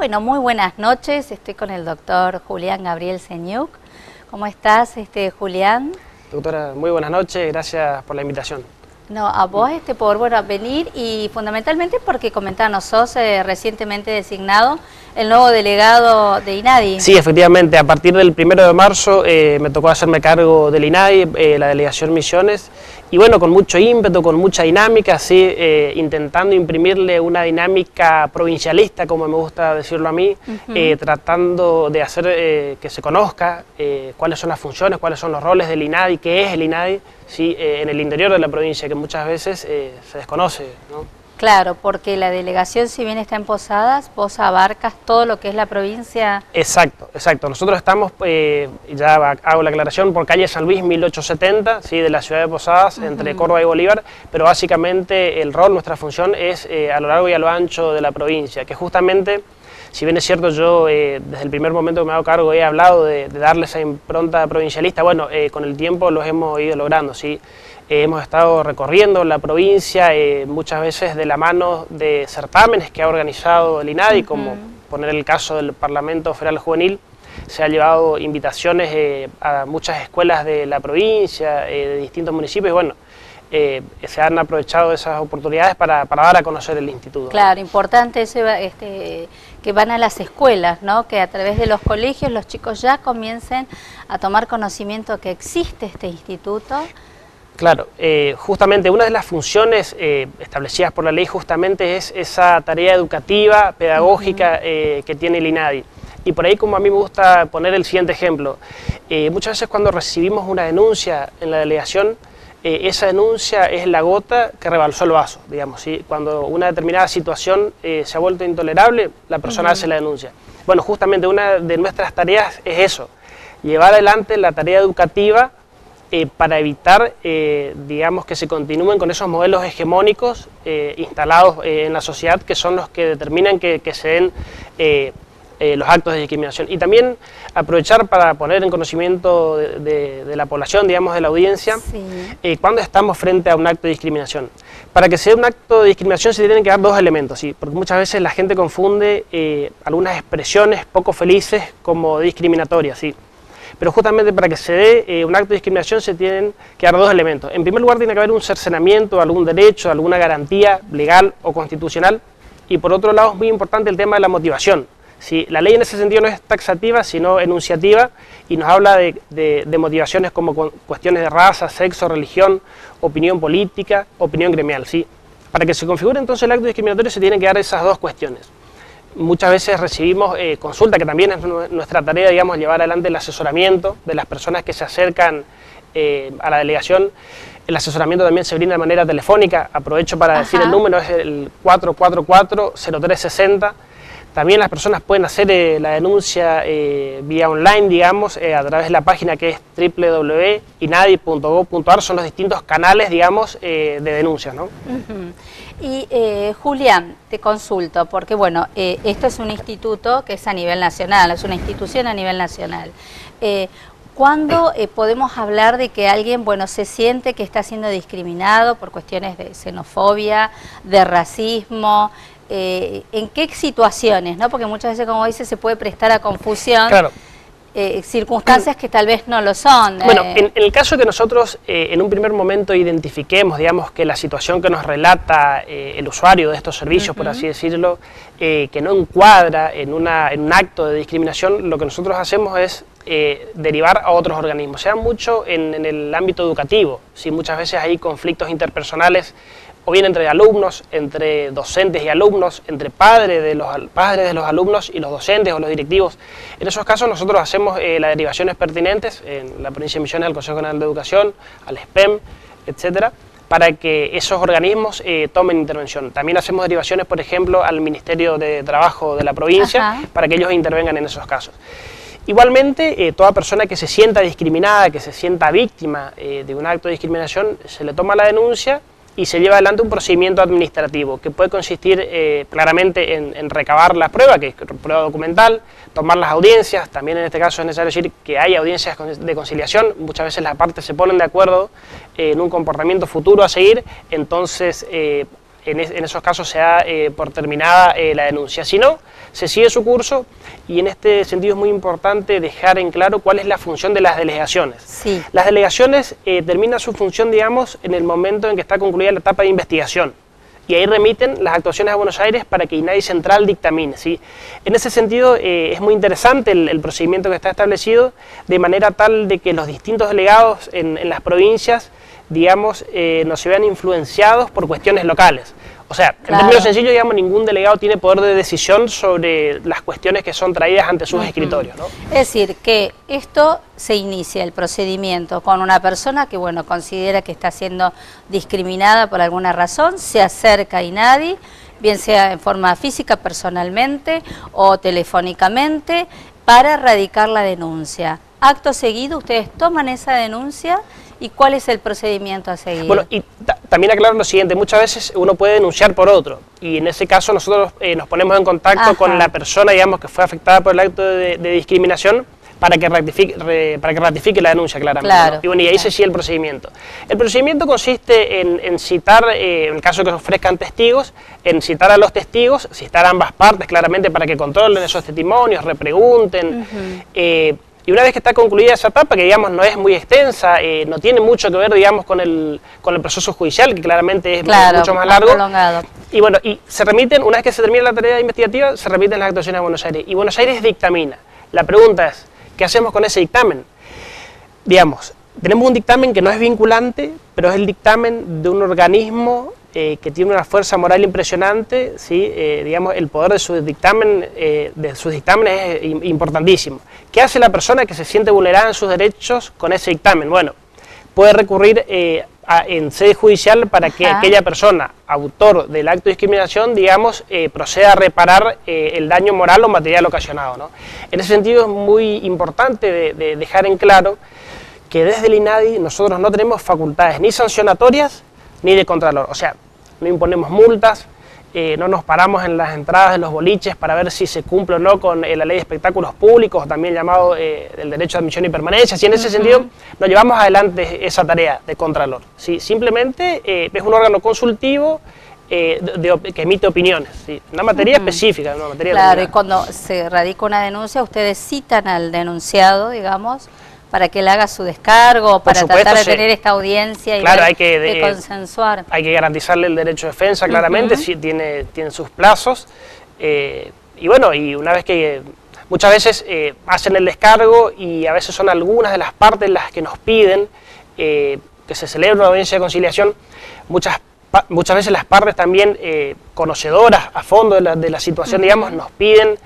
Bueno, muy buenas noches. Estoy con el doctor Julián Gabriel Señuc. ¿Cómo estás, Julián? Doctora, muy buenas noches. Gracias por la invitación. No, a vos por venir y fundamentalmente porque comentanos, sos recientemente designado el nuevo delegado de INADI. Sí, efectivamente, a partir del 1 de marzo me tocó hacerme cargo del INADI, la delegación Misiones, y bueno, con mucho ímpetu, con mucha dinámica, sí, intentando imprimirle una dinámica provincialista, como me gusta decirlo a mí, tratando de hacer que se conozca cuáles son las funciones, cuáles son los roles del INADI, qué es el INADI, sí, en el interior de la provincia, que muchas veces se desconoce, ¿no? Claro, porque la delegación, si bien está en Posadas, vos abarcas todo lo que es la provincia. Exacto, exacto. Nosotros estamos, ya hago la aclaración, por calle San Luis 1870, ¿sí? De la ciudad de Posadas, entre Córdoba y Bolívar, pero básicamente el rol, nuestra función es a lo largo y a lo ancho de la provincia, que justamente, si bien es cierto, yo desde el primer momento que me hago cargo he hablado de darle esa impronta provincialista, bueno, con el tiempo los hemos ido logrando, ¿sí? Hemos estado recorriendo la provincia muchas veces de la mano de certámenes que ha organizado el INADI, como poner el caso del Parlamento Federal Juvenil. Se han llevado invitaciones a muchas escuelas de la provincia, de distintos municipios, y bueno, se han aprovechado esas oportunidades para dar a conocer el instituto. Claro, importante eso, que van a las escuelas, ¿no? Que a través de los colegios los chicos ya comiencen a tomar conocimiento que existe este instituto. Claro, justamente una de las funciones establecidas por la ley justamente es esa tarea educativa, pedagógica que tiene el INADI. Y por ahí, como a mí me gusta poner el siguiente ejemplo, muchas veces cuando recibimos una denuncia en la delegación, esa denuncia es la gota que rebalsó el vaso, digamos, ¿sí? Cuando una determinada situación se ha vuelto intolerable, la persona hace la denuncia. Bueno, justamente una de nuestras tareas es eso, llevar adelante la tarea educativa para evitar, digamos, que se continúen con esos modelos hegemónicos instalados en la sociedad, que son los que determinan que se den los actos de discriminación. Y también aprovechar para poner en conocimiento de la población, digamos, de la audiencia, cuando estamos frente a un acto de discriminación. Para que se dé un acto de discriminación se tienen que dar dos elementos, ¿sí? Porque muchas veces la gente confunde algunas expresiones poco felices como discriminatorias, ¿sí? Pero justamente para que se dé un acto de discriminación se tienen que dar dos elementos. En primer lugar tiene que haber un cercenamiento, algún derecho, alguna garantía legal o constitucional, y por otro lado es muy importante el tema de la motivación. ¿Sí? La ley en ese sentido no es taxativa, sino enunciativa, y nos habla de motivaciones como cuestiones de raza, sexo, religión, opinión política, opinión gremial, ¿sí? Para que se configure entonces el acto discriminatorio se tienen que dar esas dos cuestiones. Muchas veces recibimos consulta, que también es nuestra tarea, digamos, llevar adelante el asesoramiento de las personas que se acercan a la delegación. El asesoramiento también se brinda de manera telefónica, aprovecho para decir el número, es el 444-0360. También las personas pueden hacer la denuncia vía online, digamos, a través de la página que es www.inadi.gov.ar, son los distintos canales, digamos, de denuncias, ¿no? Y Julián, te consulto, porque bueno, esto es un instituto que es a nivel nacional, es una institución a nivel nacional. ¿Cuándo podemos hablar de que alguien, bueno, se siente que está siendo discriminado por cuestiones de xenofobia, de racismo? ¿En qué situaciones, ¿no? Porque muchas veces, como dice, se puede prestar a confusión. Claro. Circunstancias que tal vez no lo son. Bueno, en el caso que nosotros en un primer momento identifiquemos, digamos, que la situación que nos relata el usuario de estos servicios, por así decirlo, que no encuadra en un acto de discriminación, lo que nosotros hacemos es derivar a otros organismos. Se da mucho en el ámbito educativo, ¿sí? Muchas veces hay conflictos interpersonales, o bien entre alumnos, entre docentes y alumnos, entre padres de los alumnos y los docentes o los directivos. En esos casos nosotros hacemos las derivaciones pertinentes en la provincia de Misiones, al Consejo General de Educación, al SPEM, etcétera, para que esos organismos tomen intervención. También hacemos derivaciones, por ejemplo, al Ministerio de Trabajo de la provincia, para que ellos intervengan en esos casos. Igualmente, toda persona que se sienta discriminada, que se sienta víctima de un acto de discriminación, se le toma la denuncia y se lleva adelante un procedimiento administrativo que puede consistir claramente en recabar la prueba, que es prueba documental, tomar las audiencias. También en este caso es necesario decir que hay audiencias de conciliación. Muchas veces las partes se ponen de acuerdo en un comportamiento futuro a seguir, entonces en esos casos se da por terminada la denuncia. Si no, se sigue su curso, y en este sentido es muy importante dejar en claro cuál es la función de las delegaciones. Sí. Las delegaciones terminan su función, digamos, en el momento en que está concluida la etapa de investigación, y ahí remiten las actuaciones a Buenos Aires para que INADI Central dictamine, ¿sí? En ese sentido es muy interesante el procedimiento que está establecido, de manera tal de que los distintos delegados en las provincias, digamos, no se vean influenciados por cuestiones locales. O sea, en términos sencillos, digamos, ningún delegado tiene poder de decisión sobre las cuestiones que son traídas ante sus escritorios, ¿no? Es decir, que esto se inicia, el procedimiento, con una persona que, bueno, considera que está siendo discriminada por alguna razón, se acerca a INADI, bien sea en forma física, personalmente o telefónicamente, para radicar la denuncia. Acto seguido, ustedes toman esa denuncia. ¿Y cuál es el procedimiento a seguir? Bueno, y también aclaro lo siguiente, muchas veces uno puede denunciar por otro, y en ese caso nosotros nos ponemos en contacto con la persona, digamos, que fue afectada por el acto de discriminación, para que ratifique la denuncia, claramente. Claro, ¿no? Y bueno, y ahí se sigue el procedimiento. El procedimiento consiste en citar, en el caso que se ofrezcan testigos, en citar a los testigos, citar a ambas partes, claramente, para que controlen esos testimonios, repregunten. Y una vez que está concluida esa etapa, que digamos no es muy extensa, no tiene mucho que ver, digamos, con el proceso judicial, que claramente es mucho más largo. Prolongado. Y bueno, y se remiten, una vez que se termina la tarea investigativa, se remiten las actuaciones a Buenos Aires. Y Buenos Aires dictamina. La pregunta es, ¿qué hacemos con ese dictamen? Digamos, tenemos un dictamen que no es vinculante, pero es el dictamen de un organismo que tiene una fuerza moral impresionante, ¿sí? Digamos, el poder de su dictamen, de sus dictámenes es importantísimo. ¿Qué hace la persona que se siente vulnerada en sus derechos con ese dictamen? Bueno, puede recurrir en sede judicial para que aquella persona, autor del acto de discriminación, digamos, proceda a reparar el daño moral o material ocasionado, ¿no? En ese sentido es muy importante de dejar en claro que desde el INADI nosotros no tenemos facultades ni sancionatorias ni de contralor, o sea, no imponemos multas, no nos paramos en las entradas de los boliches para ver si se cumple o no con la ley de espectáculos públicos, también llamado el derecho de admisión y permanencia, y en ese sentido no llevamos adelante esa tarea de contralor, ¿sí? Simplemente es un órgano consultivo que emite opiniones, ¿sí? Una materia específica, una materia Claro, y cuando se radica una denuncia, ustedes citan al denunciado, digamos, para que él haga su descargo, para tratar de tener esta audiencia y de consensuar. Hay que garantizarle el derecho de defensa, claramente, sí, tiene sus plazos, y bueno, y una vez que muchas veces hacen el descargo, y a veces son algunas de las partes las que nos piden que se celebre una audiencia de conciliación. Muchas veces las partes también, conocedoras a fondo de la situación, digamos, nos piden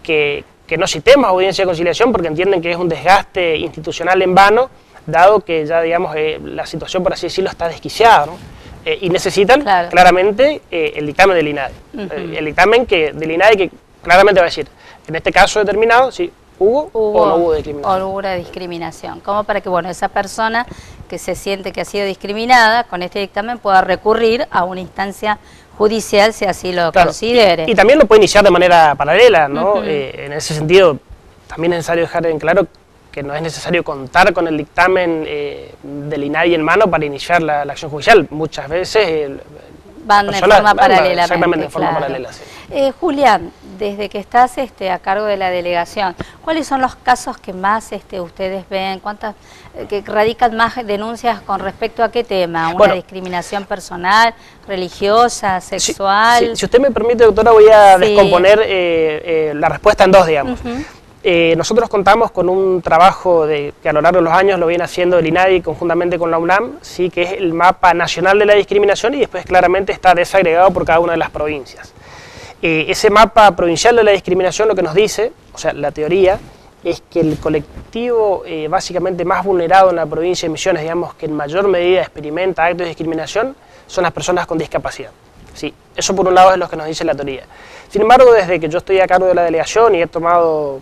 que no citemos audiencia de conciliación porque entienden que es un desgaste institucional en vano, dado que ya, digamos, la situación, por así decirlo, está desquiciada, ¿no? Y necesitan claramente el dictamen del INADI. El dictamen del INADI que claramente va a decir, en este caso determinado, si hubo o no hubo discriminación. O hubo una discriminación, como para que, bueno, esa persona que se siente que ha sido discriminada, con este dictamen pueda recurrir a una instancia judicial si así lo considere. Y también lo puede iniciar de manera paralela, ¿no? En ese sentido, también es necesario dejar en claro que no es necesario contar con el dictamen del INADI en mano para iniciar la acción judicial. Muchas veces van de forma paralela. Exactamente, de forma paralela, sí. Julián, desde que estás a cargo de la delegación, ¿cuáles son los casos que más ustedes ven? ¿Cuántas que radican más denuncias con respecto a qué tema? ¿Una discriminación personal, religiosa, sexual? Si usted me permite, doctora, voy a descomponer la respuesta en dos, digamos. Nosotros contamos con un trabajo que a lo largo de los años lo viene haciendo el INADI conjuntamente con la UNAM, ¿sí? Que es el mapa nacional de la discriminación, y después claramente está desagregado por cada una de las provincias. Ese mapa provincial de la discriminación lo que nos dice, o sea, la teoría, es que el colectivo básicamente más vulnerado en la provincia de Misiones, digamos, que en mayor medida experimenta actos de discriminación, son las personas con discapacidad. Sí, eso por un lado es lo que nos dice la teoría. Sin embargo, desde que yo estoy a cargo de la delegación y he tomado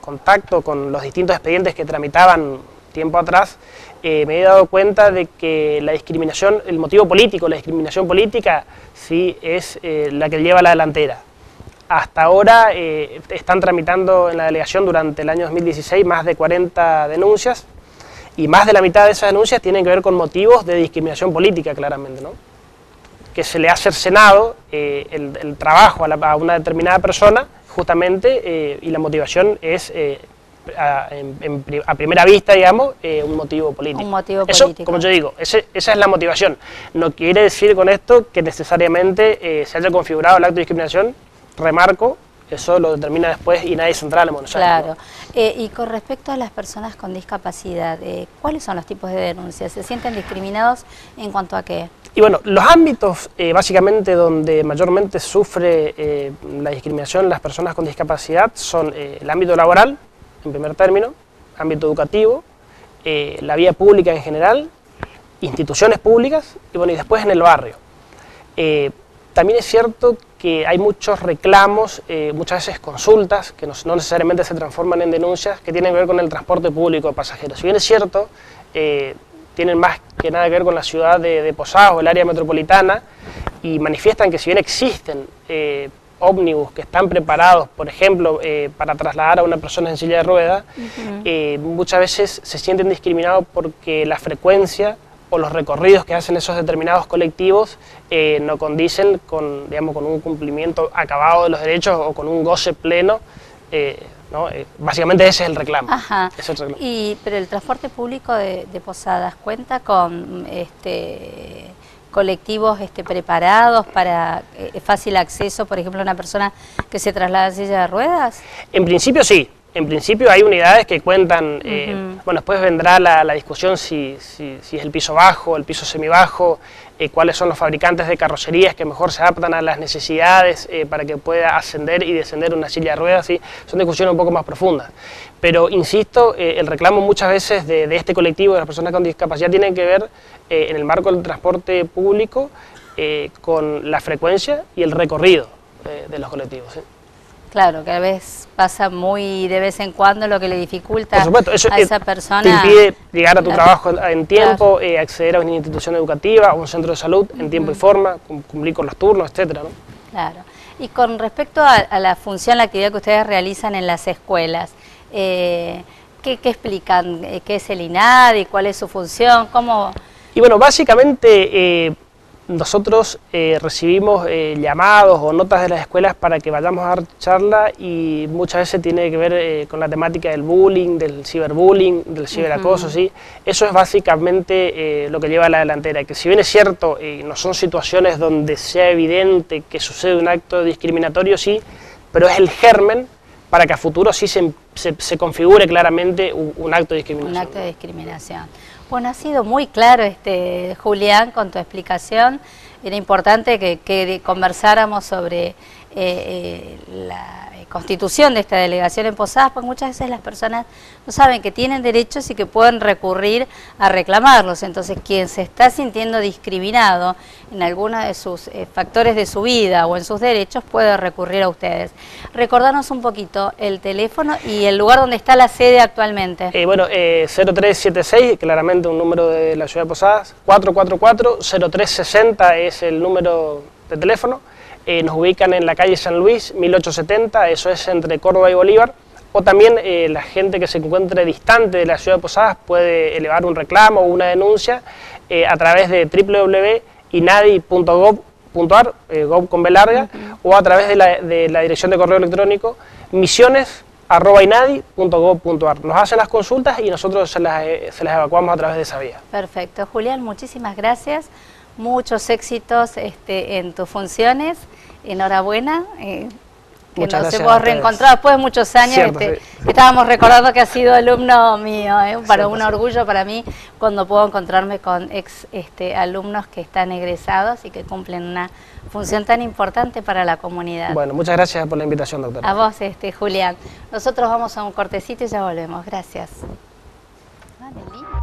contacto con los distintos expedientes que tramitaban tiempo atrás, me he dado cuenta de que la discriminación, el motivo político, la discriminación política, sí es la que lleva a la delantera. Hasta ahora están tramitando en la delegación durante el año 2016 más de 40 denuncias, y más de la mitad de esas denuncias tienen que ver con motivos de discriminación política, claramente, ¿no? que se le ha cercenado el trabajo a una determinada persona, justamente, y la motivación es, a primera vista, digamos, un motivo político. Un motivo Eso, político. como yo digo, esa es la motivación. No quiere decir con esto que necesariamente se haya configurado el acto de discriminación, remarco, eso lo determina después INADI Central en Buenos Aires. Claro. ¿No? Y con respecto a las personas con discapacidad, ¿cuáles son los tipos de denuncias? ¿Se sienten discriminados en cuanto a qué? Y bueno, los ámbitos básicamente donde mayormente sufre la discriminación las personas con discapacidad son el ámbito laboral, en primer término, ámbito educativo, la vía pública en general, instituciones públicas y bueno, y después en el barrio. También es cierto que hay muchos reclamos, muchas veces consultas, que no necesariamente se transforman en denuncias, que tienen que ver con el transporte público de pasajeros. Si bien es cierto, tienen más que nada que ver con la ciudad de Posadas o el área metropolitana, y manifiestan que si bien existen ómnibus que están preparados, por ejemplo, para trasladar a una persona en silla de ruedas, muchas veces se sienten discriminados porque la frecuencia o los recorridos que hacen esos determinados colectivos no condicen con, digamos, con un cumplimiento acabado de los derechos o con un goce pleno, ¿no? Básicamente ese es el reclamo. Ajá. Ese es el reclamo. Pero el transporte público de Posadas cuenta con colectivos preparados para fácil acceso, por ejemplo, a una persona que se traslada en silla de ruedas. En principio sí. En principio hay unidades que cuentan, bueno, después vendrá la discusión si es el piso bajo, el piso semibajo, cuáles son los fabricantes de carrocerías que mejor se adaptan a las necesidades para que pueda ascender y descender una silla de ruedas, ¿sí? Son discusiones un poco más profundas. Pero insisto, el reclamo muchas veces de este colectivo de las personas con discapacidad tiene que ver en el marco del transporte público con la frecuencia y el recorrido de los colectivos, ¿sí? Claro, que a veces pasa muy de vez en cuando, lo que le dificulta, por supuesto, eso, a esa persona. Te impide llegar a tu trabajo en tiempo, claro, acceder a una institución educativa, a un centro de salud en tiempo y forma, cumplir con los turnos, etcétera, ¿no? Claro. Y con respecto a la función, la actividad que ustedes realizan en las escuelas, ¿qué explican? ¿Qué es el INADI? ¿Cuál es su función? ¿Cómo? Y bueno, básicamente nosotros recibimos llamados o notas de las escuelas para que vayamos a dar charla, y muchas veces tiene que ver con la temática del bullying, del ciberbullying, del ciberacoso, ¿sí? Eso es básicamente lo que lleva a la delantera, que si bien es cierto, no son situaciones donde sea evidente que sucede un acto discriminatorio, sí, pero es el germen para que a futuro sí se configure claramente un acto de discriminación. Un acto de discriminación. Bueno, ha sido muy claro, Julián, con tu explicación. Era importante que conversáramos sobre la constitución de esta delegación en Posadas, porque muchas veces las personas no saben que tienen derechos y que pueden recurrir a reclamarlos. Entonces, quien se está sintiendo discriminado en alguno de sus factores de su vida o en sus derechos puede recurrir a ustedes. Recordanos un poquito el teléfono y el lugar donde está la sede actualmente. Bueno, 0376, claramente un número de la ciudad de Posadas, 444-0360 es el número de teléfono. Nos ubican en la calle San Luis, 1870, eso es entre Córdoba y Bolívar, o también la gente que se encuentre distante de la ciudad de Posadas puede elevar un reclamo o una denuncia a través de www.inadi.gov.ar, gov con B larga, o a través de la dirección de correo electrónico misiones@inadi.gov.ar. Nos hacen las consultas y nosotros se las evacuamos a través de esa vía. Perfecto. Julián, muchísimas gracias. Muchos éxitos en tus funciones. Enhorabuena. Que nos hemos reencontrado después de muchos años. Cierto, sí. Estábamos recordando que has sido alumno mío. Para un orgullo para mí cuando puedo encontrarme con alumnos que están egresados y que cumplen una función tan importante para la comunidad. Bueno, muchas gracias por la invitación, doctora. A vos, Julián. Nosotros vamos a un cortecito y ya volvemos. Gracias. Vale, lindo.